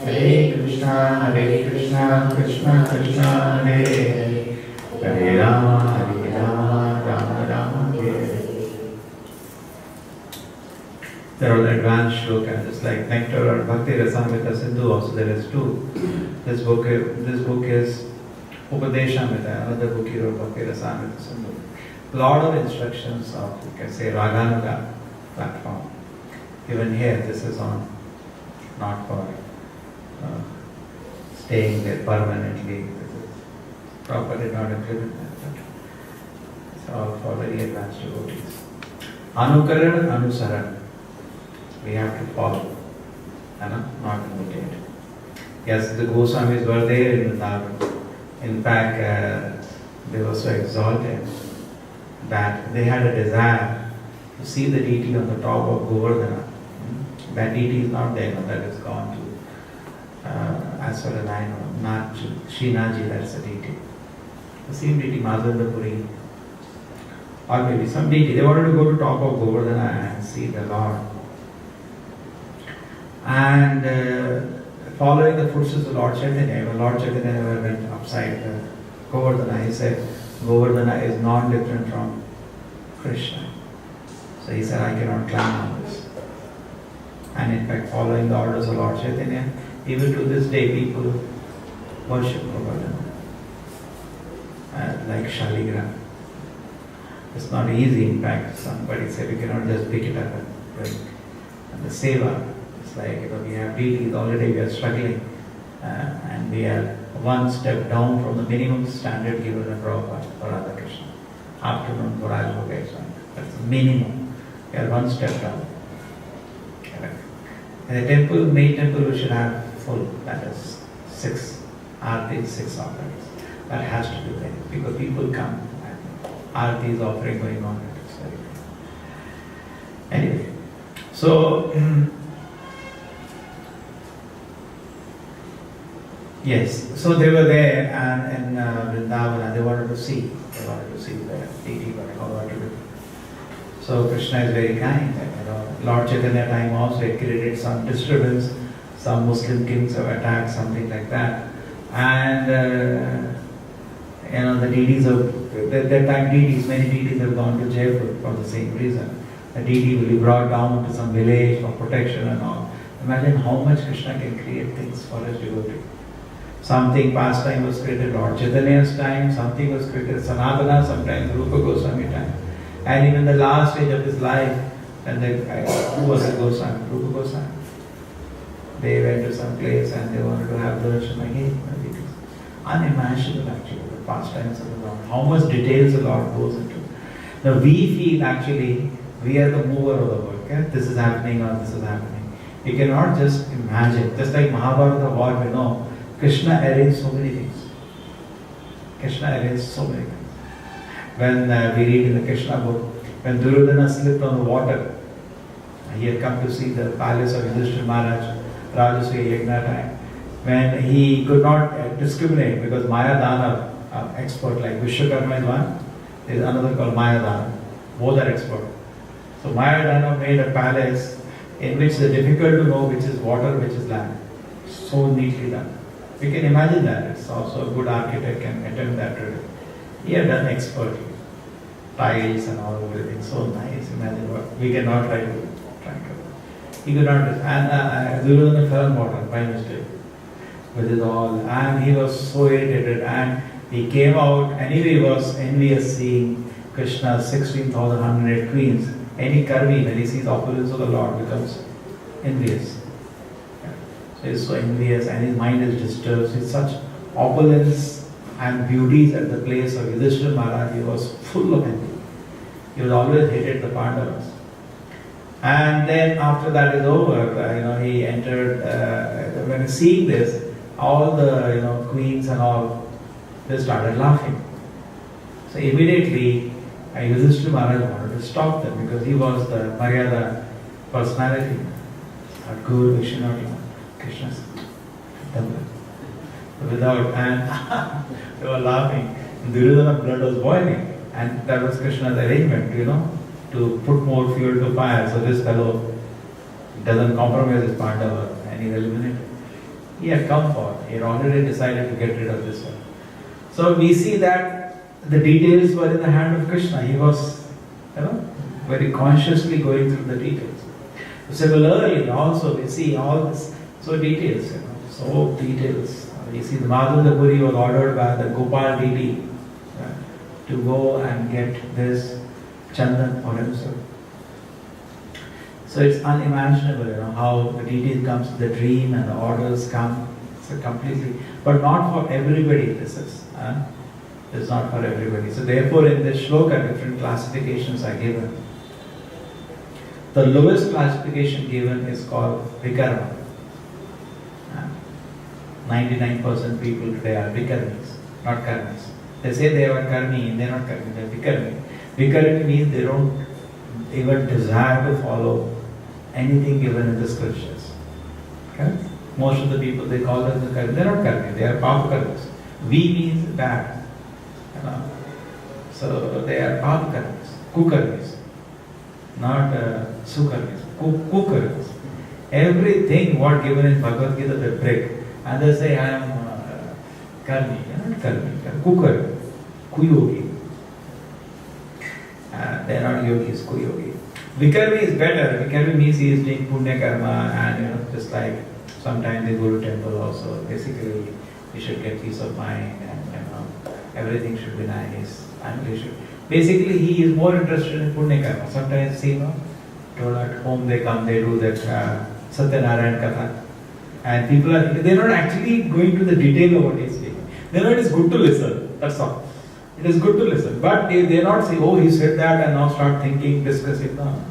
Hare Krishna, Krishna Krishna, Hare Hare, Hare Rama, Rama Rama, Hare Hare. There are advanced shlokas, just like Nectar or Bhakti Rasamrita Sindhu. Also, there is two. This book is Upadeshamrita. Another book he wrote, Bhakti Rasamrita Sindhu. A lot of instructions of, you can say, Raganuga platform. Even here, this is on, not for staying there permanently. This is properly not implemented, but it's all for very advanced devotees. Anukaran, Anusaran. We have to follow, not imitate. Yes, the Goswamis were there in Vrindavan. In fact, they were so exalted that they had a desire to see the deity on the top of Govardhana. That deity is not there, that is gone to, as far as I know, not Srinaji, that's the deity. The same deity, Madhavendra, or maybe some deity. They wanted to go to top of Govardhana and see the Lord. And following the footsteps of Lord Chaitanya, when Lord Chaitanya went upside Govardhana, he said, Govardhana is not different from Krishna. So he said, I cannot climb on this. And in fact, following the orders of Lord Chaitanya, even to this day, people worship Govardhana, like Shaligram. It's not easy, in fact. Somebody said, you cannot just pick it up and bring. And the seva, it's like, we have deities, already we are struggling, and we are one step down from the minimum standard given by Prabhupada for Radha Krishna. Afternoon for Rajbhoga, that's the minimum. We are one step down. In the temple, main temple, we should have full, that is 6 aartis, 6 offerings. That has to be there because people come and aartis offering going on. It's very good. Anyway, so yes, so they were there and in Vrindavan, they wanted to see the deity, but what to do. So Krishna is very kind. Lord Chaitanya time also it created some disturbance. Some Muslim kings have attacked, something like that. And the deities of that time, many deities have gone to Jaipur for the same reason. The deity will be brought down to some village for protection and all. Imagine how much Krishna can create things for his devotee. Something past time was created Lord Chaitanya's time, something was created Sanatana, sometimes Rupa Goswami time. And even the last stage of his life, and who was the Goswami? Rupa Goswami. They went to some place and they wanted to have darshan again. It is unimaginable actually, the pastimes of the Lord. How much details the Lord goes into. Now we feel actually, we are the mover of the world. Okay? This is happening or this is happening. You cannot just imagine. Just like Mahabharata war, we know, Krishna arranged so many things. Krishna arranged so many things. When we read in the Krishna book, when Duryodhana slipped on the water, he had come to see the palace of Yudhishthira Maharaj, Rajasuya Yajna time, when he could not discriminate because Maya Dana, expert like Vishwakarma is one, there is another called Maya Dana, both are expert. So Maya Dana made a palace in which it is difficult to know which is water, which is land. So neatly done. We can imagine that. It's also a good architect can attempt that today. He had done expertly. Tiles and all, everything so nice. Imagine what we cannot try to. He could not. And Duryodhana fell in water by mistake with it all. And he was so irritated. And he came out. Anyway, he was envious seeing Krishna's 16,108 queens. Any Karmi, when he sees opulence of the Lord, becomes envious. So he's so envious and his mind is disturbed. With such opulence and beauties at the place of Yudhishthira Maharaj, he was full of envy. He was always hated the Pandavas. And then after that is over, he entered, when seeing this, all the queens and all, they started laughing. So immediately, Yudhishthira Maharaj wanted to stop them because he was the Maryada personality. Guru Vishnu, Krishna's temple. Without, and they were laughing. Duryodhana's blood was boiling. And that was Krishna's arrangement, to put more fuel to fire. So this fellow doesn't compromise his Pandava and he's eliminated. he had come for. He had already decided to get rid of this one. So we see that the details were in the hand of Krishna. He was, very consciously going through the details. Similarly, also we see all this, so details, so details. You see, the Madhavendra Puri was ordered by the Gopal deity to go and get this Chandan for himself. So it's unimaginable, how the deity comes to the dream and the orders come. So completely, but not for everybody. This is. It's not for everybody. So therefore, in this shloka, different classifications are given. The lowest classification given is called Vikarma. 99% people today are Vikarmis, not Karmis. They say they are Karmi, they are not Karmi, they are Vikarmi. Vikarmi means they don't even desire to follow anything given in the scriptures. Okay? Most of the people they call them the Karmi, they are not Karmi, they are Papakarmis. V means bad. So they are Papakarmis, Kukarmis, not Sukarmis, Kukarmis. Everything what given in Bhagavad Gita they break. And they say, I am Karmi, not Karmi, Kukar, Kuyogi. They are not yogis, Kuyogi. Vikarmi is better. Vikarmi means he is doing Punya Karma and just like sometimes they go to temple also. Basically, you should get peace of mind and everything should be nice. And we should. Basically, he is more interested in Punya Karma. Sometimes, told at home they come, they do that Satyanarayan Katha. And people they're not actually going to the detail of what he's saying. They know it is good to listen, that's all. It is good to listen. But they're not saying, oh, he said that and now start thinking, discussing. No.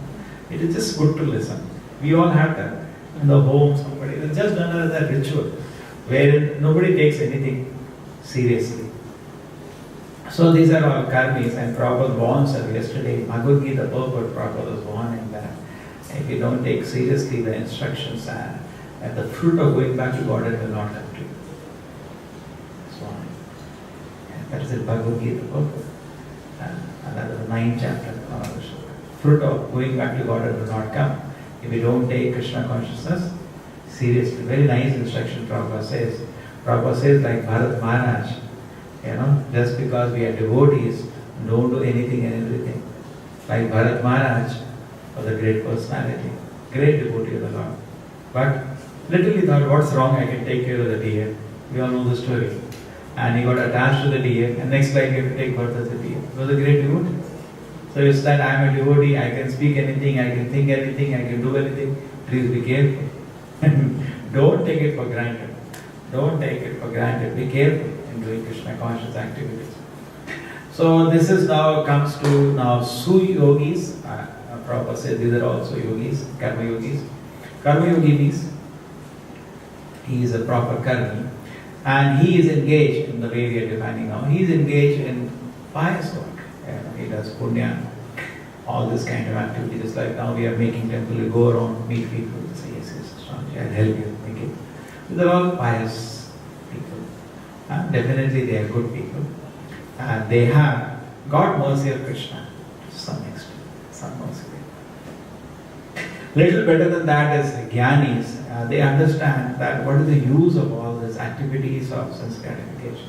It is just good to listen. We all have that. In the home, somebody, it's just done as a ritual, where nobody takes anything seriously. So these are all karmis and Prabhupada warns us yesterday. Bhagavad Gita purport, Prabhupada was warning that if you don't take seriously the instructions and the fruit of going back to God will not come to you. That's why. That is in Bhagavad Gita purport. And that is the 9th chapter. Fruit of going back to God will not come if you don't take Krishna consciousness seriously. Very nice instruction Prabhupada says. Prabhupada says like Bharat Maharaj, just because we are devotees, don't do anything and everything. Like Bharat Maharaj was a great personality, great devotee of the Lord. But literally thought, what's wrong? I can take care of the deer. We all know the story. And he got attached to the deer, and next life he had to take birth as a deer. He was a great devotee. So he said, I am a devotee, I can speak anything, I can think anything, I can do anything. Please be careful. Don't take it for granted. Don't take it for granted. Be careful in doing Krishna conscious activities. So this is now comes to now Su-yogis. Prabhupada said these are also yogis, karma yogis. Karma yogi means he is a proper karmi and he is engaged in the way we are defining now. He is engaged in pious work. He does punya, all this kind of activity. Just like now we are making temple, we go around, meet people, say yes, Swamiji, I'll help you make it. They're all pious people. Definitely they are good people. And they have got mercy of Krishna to some extent. Some mercy. Little better than that is Jnanis. They understand that what is the use of all these activities of sense gratification.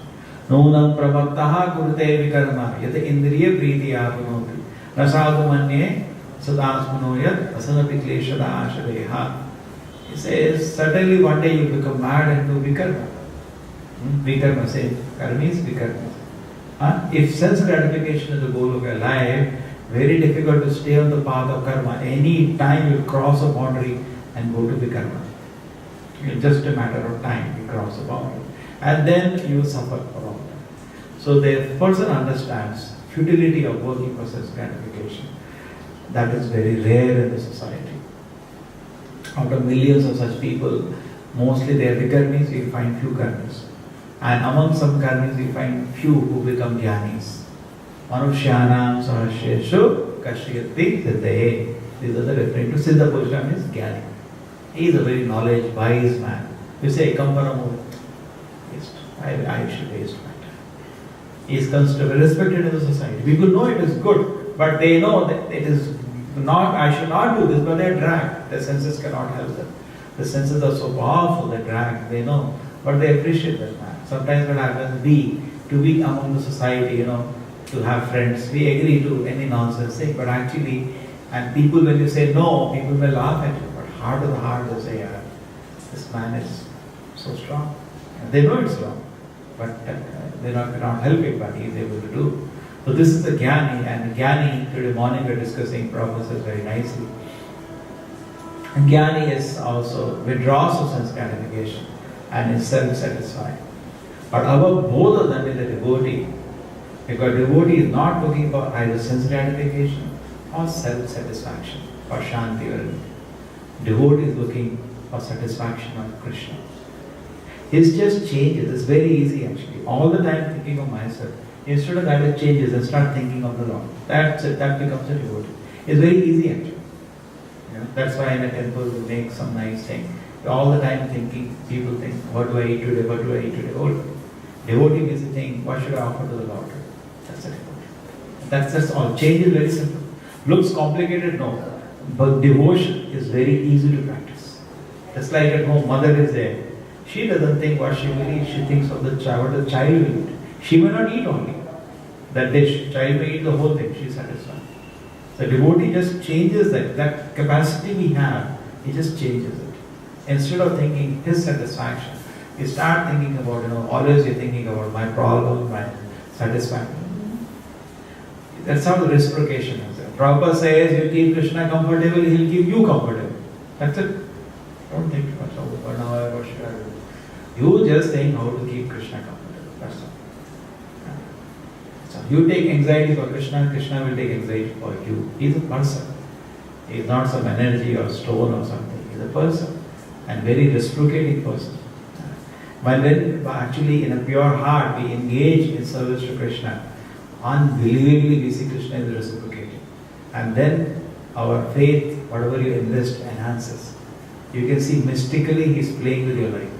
Nunam prabhaktaha kurute vikarma yata indriya priti apunoti nasadu manye sadasmanoyat asanapi kleshada ashadeha. He says, certainly one day you become mad and do vikarma. Vikarma, say, karmis, vikarma. If sense gratification is the goal of your life, very difficult to stay on the path of karma. Any time you cross a boundary and go to the karma. It's just a matter of time you cross a boundary. And then you suffer for all that. So the person understands futility of working for sense gratification. That is very rare in the society. Out of millions of such people, mostly they are vikarmis, you find few karmis. And among some karmis, you find few who become jnanis. Manushyanam sahasheshu kashyati siddhaye. These are the referring to Siddha Purusham is Jnani. He is a very knowledge, wise man. You say, come for a moment. I should waste my time. He is considered respected in the society. People know it is good, but they know that it is not, I should not do this, but they are dragged. Their senses cannot help them. The senses are so powerful, they drag, they know, but they appreciate that man. Sometimes what happens, to be among the society, to have friends, we agree to any nonsense thing, but actually, and people, when you say no, people may laugh at you, but heart to the heart they say, yeah, this man is so strong. And they know it's wrong, but they're not helping, but he's able to do. So this is the Jnani, and Jnani, today morning we're discussing, Prabhupada says very nicely. And Jnani is also withdraws from sense gratification and is self-satisfied. But above both of them is the devotee. Because devotee is not looking for either sense gratification or self-satisfaction or shanti or devotee is looking for satisfaction of Krishna. It's just changes. It's very easy actually. All the time thinking of myself. Instead of that, it changes and start thinking of the Lord. That's it. That becomes a devotee. It's very easy actually. That's why in a temple we make some nice thing. All the time thinking, people think, what do I eat today? What do I eat today? Oh, devotee visiting, what should I offer to the Lord? That's a devotee. That's all. Change is very simple. Looks complicated, no. But devotion is very easy to practice. Just like at home, mother is there. She doesn't think what she will eat. She thinks of the child, what the child will eat. She may not eat only that dish. Child may eat the whole thing. She is satisfied. The devotee just changes that capacity we have, he just changes it. Instead of thinking his satisfaction, you start thinking about, always you're thinking about my problem, my satisfaction. That's how the reciprocation is. Prabhupada says, you keep Krishna comfortable, he'll keep you comfortable. That's it. Don't think too much about what should I do. You just think how to keep Krishna comfortable. That's all. You take anxiety for Krishna, Krishna will take anxiety for you. He's a person. He's not some energy or stone or something. He's a person. And very reciprocating person. When actually in a pure heart we engage in service to Krishna, unbelievably we see Krishna is reciprocating. And then our faith, whatever you invest, enhances. You can see mystically he's playing with your life.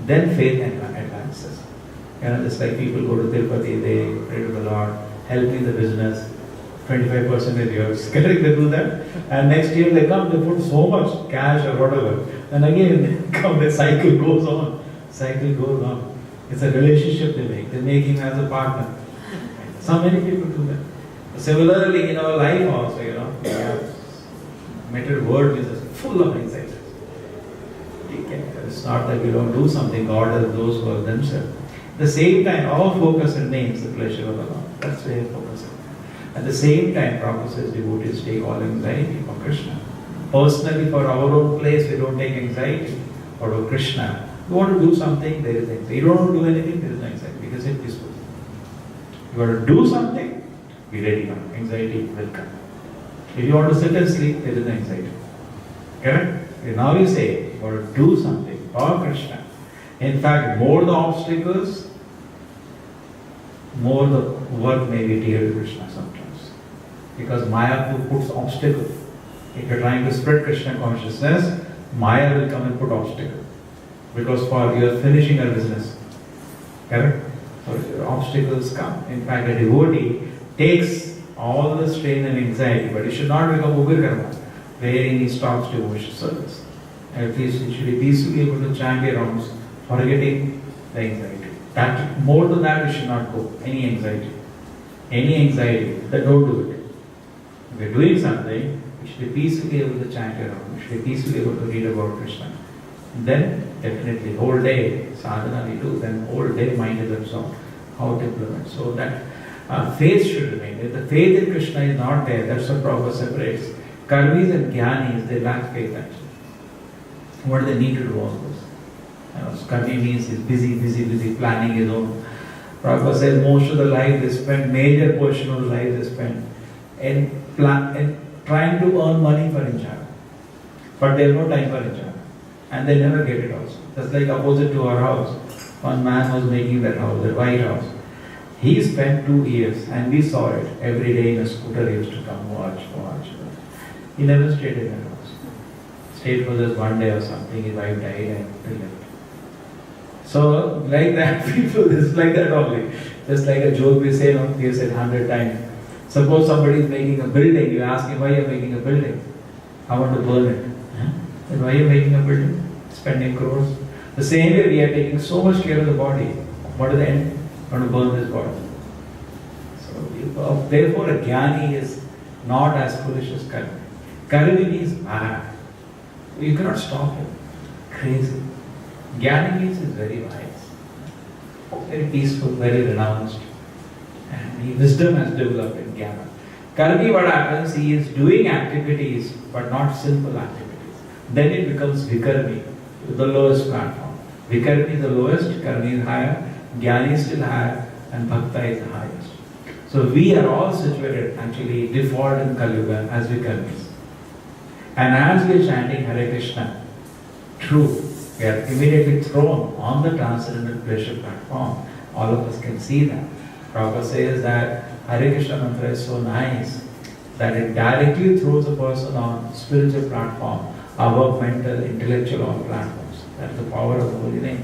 Then faith advances. Just like people go to Tirupati, they pray to the Lord, help me in the business, 25% is yours. Correct? They do that. And next year they come, they put so much cash or whatever. And again, they come, the cycle goes on. Cycle goes on. It's a relationship they make. They make him as a partner. So many people do that. Similarly, in our life also, we have meted world which is full of anxiety. It's not that we don't do something, God has those who are themselves. At the same time, our focus remains the pleasure of the Lord. That's where our focus is. At the same time, Prabhupada says devotees take all anxiety for Krishna. Personally, for our own place, we don't take anxiety. For Krishna, you want to do something, there is anxiety. You don't want to do anything, there is no anxiety. Because it's peaceful. You want to do something, be ready now. Anxiety will come. If you want to sit and sleep, there is no anxiety. Correct? Now you say, you want to do something for Krishna. In fact, more the obstacles, more the work may be dear to Krishna sometimes. Because Maya puts obstacles. If you're trying to spread Krishna consciousness, Maya will come and put obstacles. Because you're finishing a business. Correct? So obstacles come. In fact, a devotee takes all the strain and anxiety, but he should not become Ubir Karma, wherein he stops devotion service. At least he should be peacefully able to chant your rounds, forgetting the anxiety. More than that, we should not go. Any anxiety, then don't do it. If we're doing something, we should be peacefully able to chant around, we should be peacefully able to read about Krishna. Then, definitely, whole day sadhana we do, then whole day mind is absorbed. How to implement. So that faith should remain. If the faith in Krishna is not there, that's what Prabhupada separates. Karmis and Jnanis, they lack faith actually. What do they need to do all this? Karmi means he's busy planning his own. Prabhupada says most of the life they spend, major portion of the life they spend in trying to earn money for enjoyment. But they have no time for enjoyment. And they never get it also. Just like opposite to our house. One man was making that house, that white house. He spent 2 years and we saw it. Every day in a scooter he used to come, watch. He never stayed in that house. Stayed for just 1 day or something, his wife died and he left. So, like that, people, it's like that only. Just like a joke we say, we have said 100 times. Suppose somebody is making a building, you ask him why you are making a building. I want to burn it. Then why are you making a building? spending crores. The same way we are taking so much care of the body. What is the end? Going to burn this body. So therefore a jnani is not as foolish as karmi. Karmi means mad. You cannot stop him. Crazy. Jnani means is very wise, very peaceful, very renounced. And wisdom has developed in jnana. Karmi, what happens, he is doing activities but not simple activities. Then it becomes vikarmi, the lowest platform. Vikarmi is the lowest, karmi is higher, jnani is still higher, and bhakta is the highest. So we are all situated actually default in Kali Yuga as vikarmis. And as we are chanting Hare Krishna, true, we are immediately thrown on the transcendental pleasure platform. All of us can see that. Prabhupada says that Hare Krishna mantra is so nice that it directly throws a person on spiritual platform, above mental, intellectual, all platforms. That is the power of the holy name.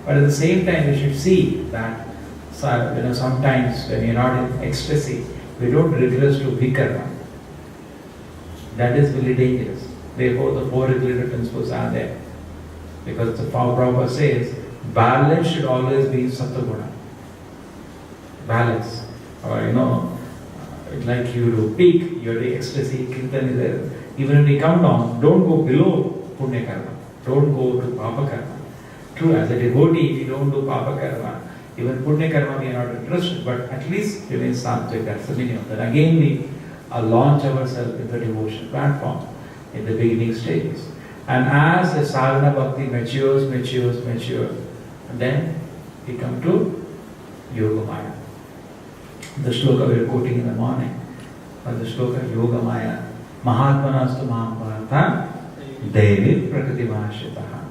But at the same time, we should see that sometimes when you're not in ecstasy, we don't regress to vikarma. That is really dangerous. Therefore, the four regulative principles are there. Because the Prabhupada says, balance should always be sattva-guna. Balance. Or like you do peak, you're the ecstasy, kirtan is there. Even if we come down, don't go below punya karma. Don't go to papa karma. True, as a devotee, if you don't do papa karma, even punya karma we are not interested, but at least remain sattvic. That's the meaning of that. Again, we launch ourselves in the devotion platform in the beginning stages. And as the sadhana bhakti matures, then we come to Yogamaya. The shloka we are quoting in the morning, but the shloka Yogamaya, Mahatmanastu Mahampartha, Devi Prakriti Mahashitaha,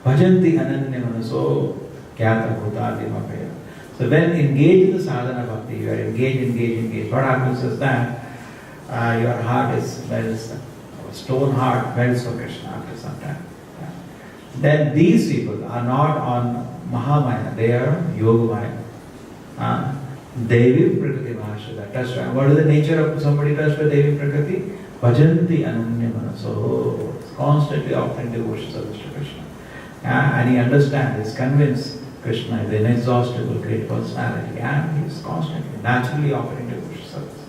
Bhajanti Ananya Manaso, Kyata Bhutadi Mapaya. So when engaged in the sadhana bhakti, you are engaged. What happens is that your heart is melts, our stone heart melts for Krishna after some time. Yeah. Then these people are not on Mahamaya, they are Yogamaya. Devi Prakriti Mahashita, touched by. What is the nature of somebody touched by Devi Prakriti? Bhajanti Ananya Manaso, constantly offering devotion service to Krishna. And he understands, he's convinced Krishna is an inexhaustible great personality, and he's constantly, naturally offering devotion service.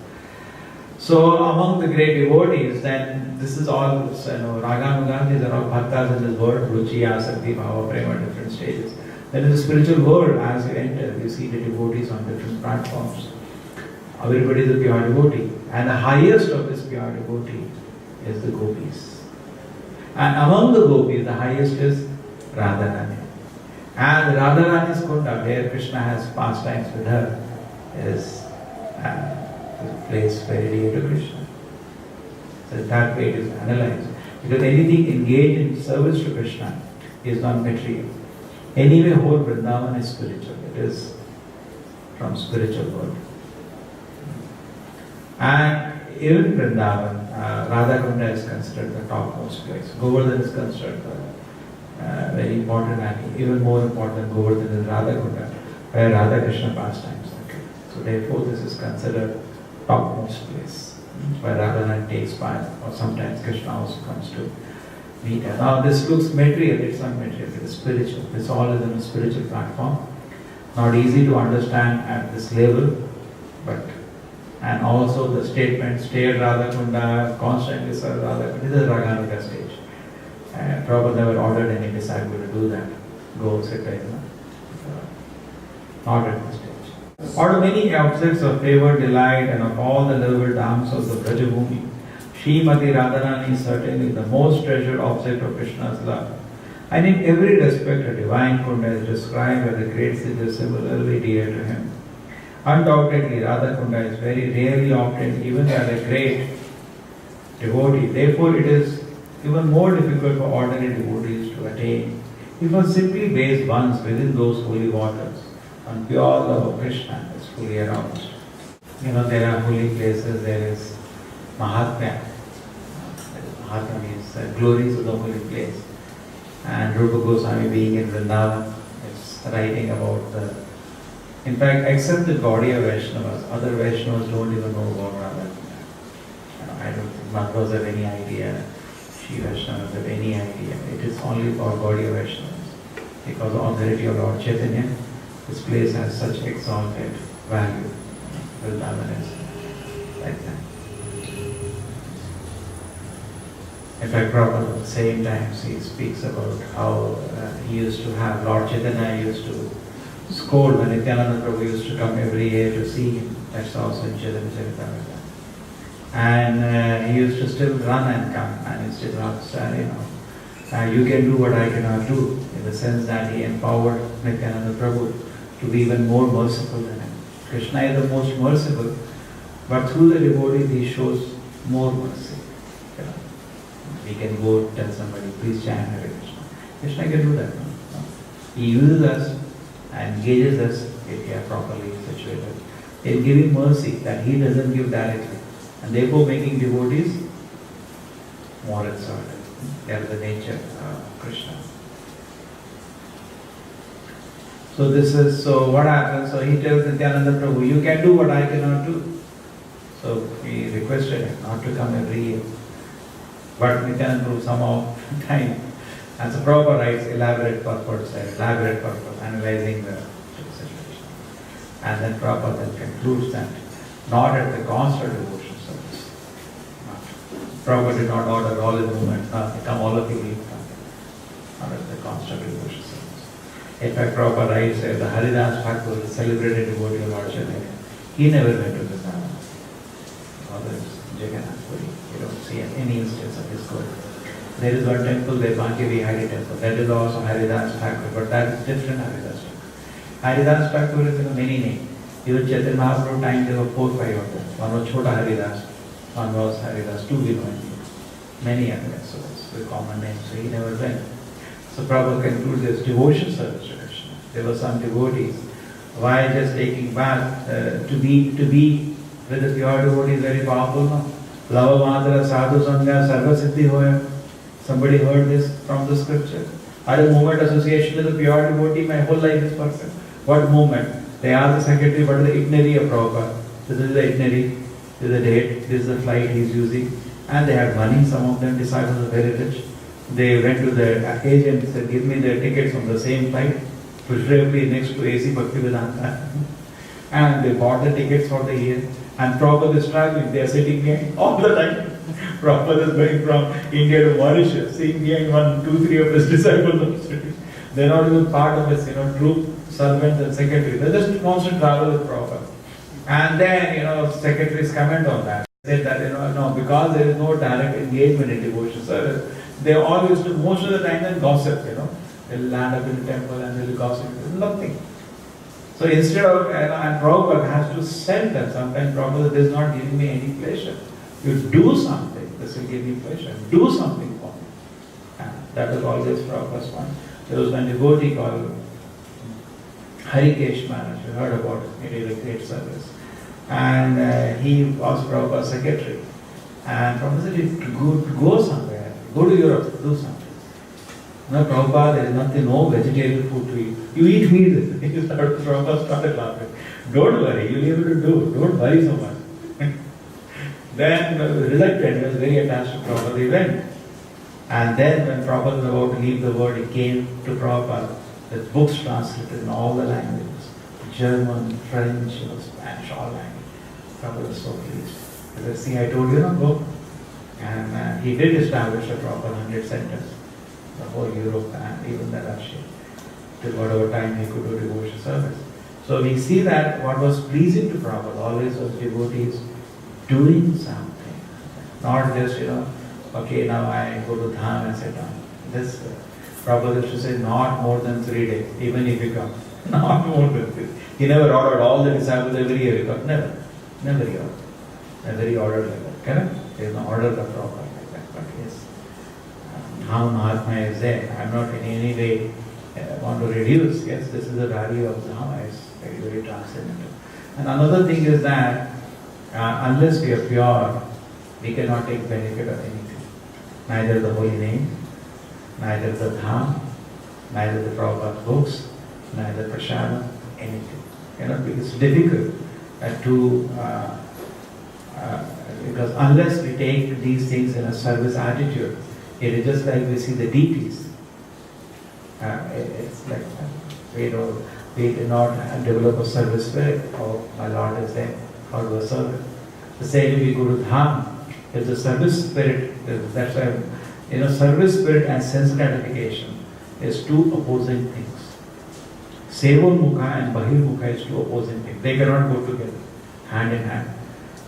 So among the great devotees, then this is all, Raganuga, these are all bhaktas in this world, Ruchi, Asakti, Bhava, Prema, different stages. Then in the spiritual world, as you enter, you see the devotees on different platforms. Everybody is a pure devotee. And the highest of this pure devotee is the gopis. And among the gopis, the highest is Radharani. And Radharani's kunda, where Krishna has pastimes with her, is a place very dear to Krishna. So that way it is analyzed. Because anything engaged in service to Krishna is not material. Anyway, whole Vrindavan is spiritual. It is from spiritual world. And even Vrindavan, Radhakunda is considered the topmost place. Govardhan is considered very important, and even more important than Govardhan is Radhakunda, where Radha Krishna pastimes. Okay. So therefore, this is considered topmost place, where Radharani takes part, or sometimes Krishna also comes to meet her. Now this looks material, it's not material, it is spiritual. This all is on a spiritual platform. Not easy to understand at this level, but and also the statement, stay at Radhakunda, constantly serve Radhakunda, this is Raganuga stage. Prabhupada never ordered any disciple to do that. Go sit there, not at this stage. Out of many objects of favor, delight, and of all the lovable dams of the Brajabhumi, Srimati Radharani is certainly the most treasured object of Krishna's love. And in every respect, a divine Kunda is described as a great sister similarly dear to him. Undoubtedly, Radha Kunda is very rarely obtained even by a great devotee. Therefore, it is even more difficult for ordinary devotees to attain. If one simply bathes once within those holy waters, and pure love of Krishna is fully aroused. There are holy places, there is Mahatmya. Mahatmya means glories of the holy place. And Rupa Goswami, being in Vrindavan, is writing about in fact, except the Gaudiya Vaishnavas, other Vaishnavas don't even know about Radha. I don't think Madhvas have any idea. Shri Vaishnavas have any idea. It is only for Gaudiya Vaishnavas. Because of the authority of Lord Chaitanya, this place has such exalted value. Vrindavan is like that. In fact, Prabhupada at the same time he speaks about how he used to have, Lord Chaitanya used to scold when Nityananda Prabhu used to come every year to see him. That's also in Chaitanya Charitamrita. And he used to still run and come, and instead of saying, you can do what I cannot do, in the sense that he empowered Nityananda Prabhu to be even more merciful than him. Krishna is the most merciful, but through the devotees he shows more mercy. We can go tell somebody, please chant Hare Krishna. Krishna can do that. No? He uses us and engages us if we are properly situated in giving mercy that he doesn't give directly. And therefore making devotees more exalted. They are the nature of Krishna. So what happens? So he tells Nityananda Prabhu, you can do what I cannot do. So he requested him not to come every year. But Nityananda Prabhu somehow time, and so Prabhupada writes elaborate purpose, analyzing the situation. And then Prabhupada then concludes that not at the cost of devotion service. Prabhupada did not order all his movements, come all of you will come. Not at the cost of devotion service. In fact, Prabhupada writes that the Haridas Thakur, the celebrated devotee of Lord Chaitanya, he never went to Vrindavan. Others, Jagannath Puri, you don't see any instance of his going. There is one temple, the Bankevi Hari temple, that is also Haridas Thakur, but that is different Haridas Thakur. Haridas Thakur is in many names. Even Chaitanya Mahaprabhu time there were 4 or 5 of them. One was Chota Haridas, one was Haridas, 2 we know in India. Many others, so it's the common name, so he never went. So Prabhupada concludes this devotion service to Krishna. There were some devotees. Why just taking bath to be with the pure devotee is very powerful, no? Lava Madhara Sadhu Sangha Sarva Siddhi Hoya. Somebody heard this from the scripture. I had a movement association with a pure devotee, my whole life is perfect. What movement? They asked the secretary, what is the itinerary of Prabhupada? This is the itinerary, this is the date, this is the flight he is using. And they had money, some of them disciples are very rich. They went to the agent and said, give me the tickets on the same flight, preferably next to AC Bhaktivedanta. And they bought the tickets for the year. And Prabhupada is traveling, they are sitting behind all the time. Prabhupada is going from India to Mauritius, seeing behind 1, 2, 3 of his disciples. They are not even part of his troop, servant and secretary. They are just constant travel with Prabhupada. And then, secretaries comment on that. They said that, no, because there is no direct engagement in devotion service, they always do, most of the time, then gossip, They'll land up in the temple and they'll gossip. Nothing. So instead of, and Prabhupada has to send them, sometimes Prabhupada, this is not giving me any pleasure. You do something, this will give me pleasure. Do something for me. And that was always Prabhupada's one. There was one devotee called Harikesh Maharaj, you heard about it, he did a great service. And he was Prabhupada's secretary. And Prabhupada said, go somewhere, go to Europe, do something. No, Prabhupada, there is nothing, no vegetarian food to eat. You eat meat. Prabhupada started laughing. Don't worry, you'll be able to do. Don't worry so much. Then, reluctant, he was very attached to Prabhupada, he went. And then, when Prabhupada was about to leave the world, he came to Prabhupada with books translated in all the languages German, French, Spanish, all languages. Prabhupada was so pleased. He said, see, I told you, go. And he did establish a proper 100 centers. The whole Europe and even the Russia, till whatever time he could do devotion service. So we see that what was pleasing to Prabhupada always was devotees doing something, not just okay, now I go to Dham and sit down. This Prabhupada used to say not more than 3 days, even if you come, not more than 3. He never ordered all the disciples every year he come. Never he ordered. Never he ordered like that. Correct? There is no order of Prabhupada like that, but yes. Dham Mahatma is there. I am not in any way want to reduce. Yes, this is the value of Dham. It's very, very transcendental. And another thing is that unless we are pure, we cannot take benefit of anything. Neither the holy name, neither the Dham, neither the Prabhupada books, neither Prashadam, anything. It's difficult because unless we take these things in a service attitude, It is just like we see the deities. It's like we do not develop a service spirit. Oh, my Lord is there. How do I serve it? The same way we go to Dham. If the service spirit, that's why, service spirit and sense gratification is two opposing things. Sevon and Bahir is two opposing things. They cannot go together, hand in hand.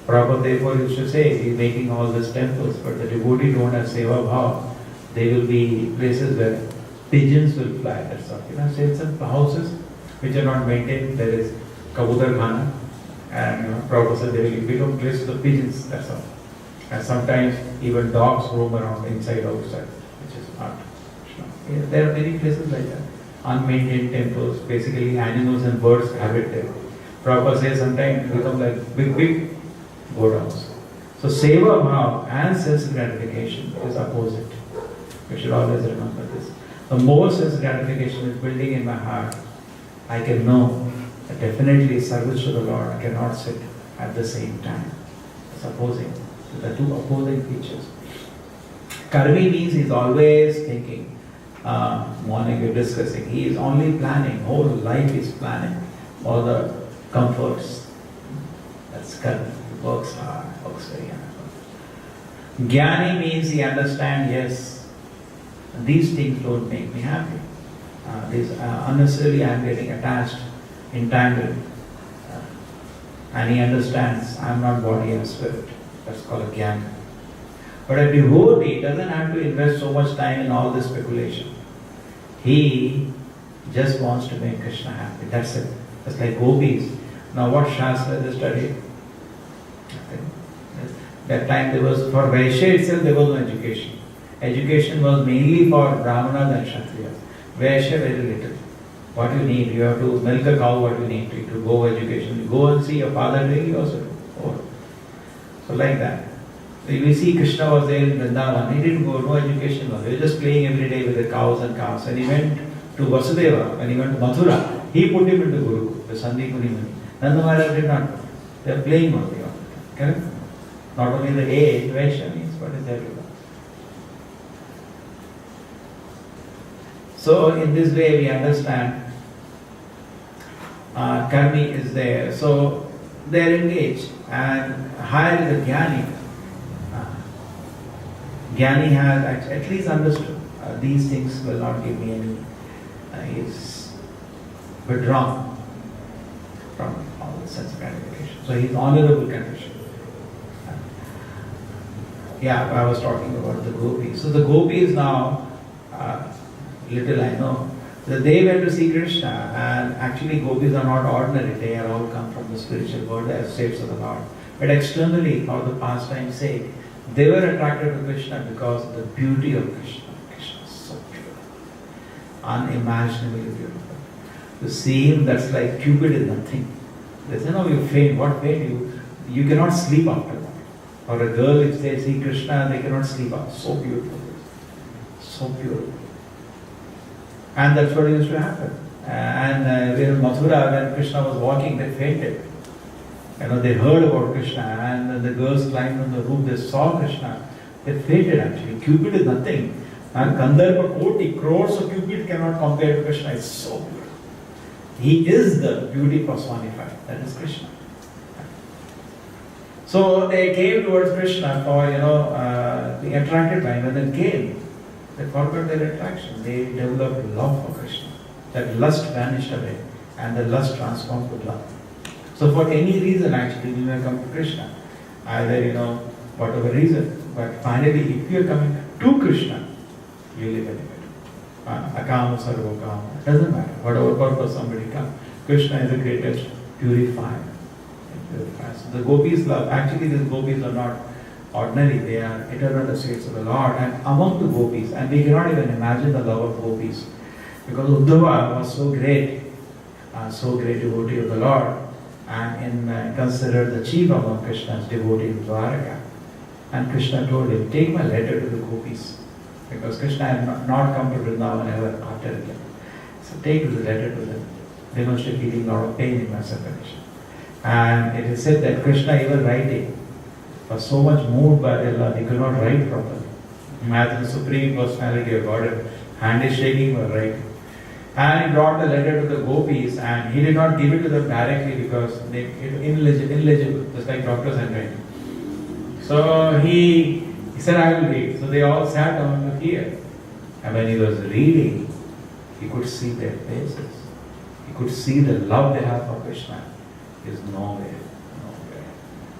Prabhupada therefore used to say, he's making all these temples, but the devotee don't have seva bhav. They will be places where pigeons will fly. That's all. Say some houses which are not maintained. There is Kabutar Khana, and Prabhupada said they will become places of pigeons. That's all. And sometimes even dogs roam around inside, outside, which is not. There are many places like that. Unmaintained temples, basically animals and birds habit there. Prabhupada says sometimes become like big godowns. So seva bhav and sense gratification is opposite. You should always remember this. The more sense gratification is building in my heart, I can know that definitely service to the Lord I cannot sit at the same time. It's opposing. So the two opposing features. Karmi means he's always thinking. Morning we're discussing. He is only planning. Whole life is planning. All the comforts. That's karmi. He works hard. Works very hard. Jnani means he understands, yes, these things don't make me happy. Unnecessarily I am getting attached, entangled. And he understands I am not body and spirit. That's called a jnana. But a devotee doesn't have to invest so much time in all this speculation. He just wants to make Krishna happy. That's it. That's like gopis. Now what Shastra they studied? That time there was, for Vaishya itself there was no education. Education was mainly for Brahmanas and Kshatriyas. Vaishya very little. What you need, you have to milk a cow, what you need to go education. You go and see your father doing, you also do. So like that. So we see Krishna was there in Vrindavan, he didn't go, no education was. He was just playing every day with the cows and calves. And he went to Vasudeva, when he went to Mathura, he put him into Guru, the Sandipuni Muni. Nanda Maharaj did not. They are playing only. Correct? Not only the age, Vaishya means what is everyone. So in this way we understand karmi is there. So they are engaged. And higher is the jnani. Jnani has at least understood these things will not give me any, he is withdrawn from all the sense of gratification. So he is honorable condition. I was talking about the gopis. So the gopis now, little I know, that they went to see Krishna, and actually gopis are not ordinary, they are all come from the spiritual world as states of the Lord. But externally, for the pastime's sake, they were attracted to Krishna because of the beauty of Krishna. Krishna is so beautiful, unimaginably beautiful. To see him, that's like Cupid is nothing. They say, no, you faint. What faint? You cannot sleep after that. Or a girl, if they see Krishna, they cannot sleep after. So beautiful. So beautiful. And that's what used to happen. And in Mathura, when Krishna was walking, they fainted. They heard about Krishna, and the girls climbed on the roof, they saw Krishna, they fainted actually. Cupid is nothing. And Gandharva Koti, crores of Cupid cannot compare to Krishna. It's so beautiful. He is the beauty personified. That is Krishna. So they came towards Krishna for, being attracted by him, and then came. They forgot their attraction. They developed love for Krishna. That lust vanished away, and the lust transformed to love. So for any reason actually, we may come to Krishna. Either, whatever reason. But finally, if you are coming to Krishna, you live in it. Akama sarva kama. It doesn't matter. Whatever purpose somebody comes. Krishna is the greatest purifier. So the gopis love. Actually, these gopis are not ordinary. They are eternal associates of the Lord. And among the gopis, and we cannot even imagine the love of gopis. Because Uddhava was so great devotee of the Lord. And considered the chief among Krishna's devotee in Dwaraka. And Krishna told him, take my letter to the gopis. Because Krishna had not come to Vrindavan ever after him. So take the letter to them. They must be feeling a lot of pain in my separation. And it is said that Krishna, even writing, was so much moved by their love, he could not write properly. Imagine the Supreme Personality of Godhead, hand is shaking, right? And he brought the letter to the gopis, and he did not give it to them directly because they illegible, just like doctors are doing. So he said, I will read. So they all sat down to hear. And when he was reading, he could see their faces. He could see the love they have for Krishna. Is nowhere.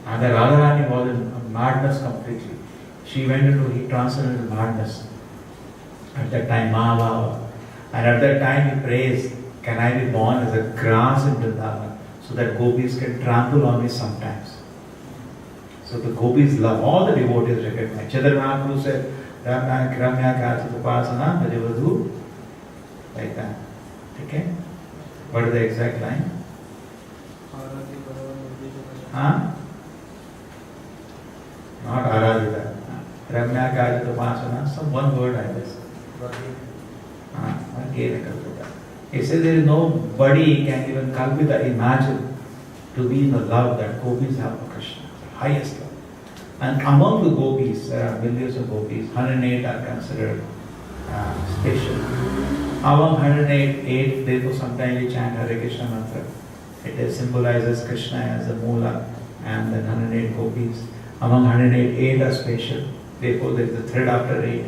And the Radharani was in madness completely. He transcended into madness. At that time, Mahabhava. And at that time he prays, can I be born as a grass in Vrindavan so that gopis can trample on me sometimes. So the gopis love, all the devotees recognize. Chaitanya Mahaprabhu said, Ramya Kramya Kachit Upasana Bhajavadhu. Like that. Okay? What is the exact line? Huh? Not Aradhita. Ramya Kachit Upasana, some one word I guess. He says there is nobody can even kalpita imagine to be in the love that gopis have for Krishna, the highest love. And among the gopis, there are millions of gopis, 108 are considered special. Among 108, therefore sometimes we chant Hare Krishna mantra. It symbolizes Krishna as the Moola and then 108 gopis. Among 108, 8 are special. Therefore there is a thread after 8.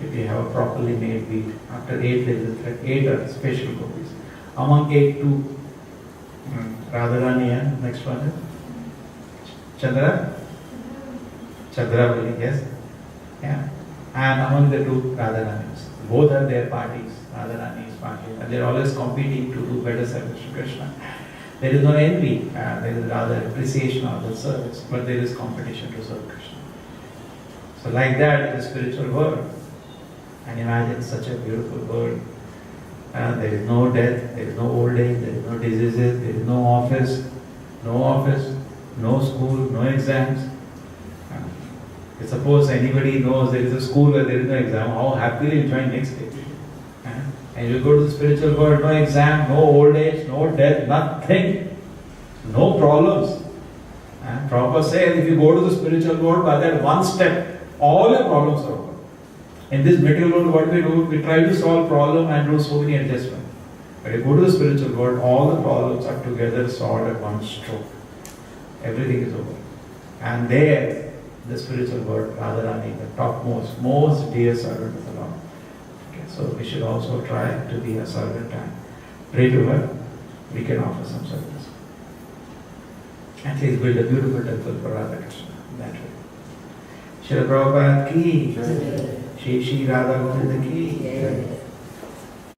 If you have a properly made beat, after 8 there is a thread. 8 are special gopis. Among 8, 2, Radharani and next one is Chandra. Chandravali, yes. Yeah. And among the 2, Radharanis. Both have their parties. Radharani's party. And they are always competing to do better service to Krishna. There is no envy, there is rather appreciation of the service, but there is competition to serve Krishna. So like that is the spiritual world. And imagine such a beautiful world. There is no death, there is no old age, there is no diseases, there is no office, no school, no exams. Suppose anybody knows there is a school where there is no exam, how happily you join next day. And you go to the spiritual world, no exam, no old age, no death, nothing, no problems. And Prabhupada says if you go to the spiritual world, by that one step, all your problems are over. In this material world, what we do, we try to solve problem and do so many adjustments. But if you go to the spiritual world, all the problems are together solved at one stroke. Everything is over. And there, the spiritual world, Radharani, the topmost, most dear servant of the Lord. Okay, so we should also try to be a servant and pray to her. We can offer some service. At least build a beautiful temple for Radha Krishna. That way. Srila Prabhupada ki, Shri Radha Govinda ki.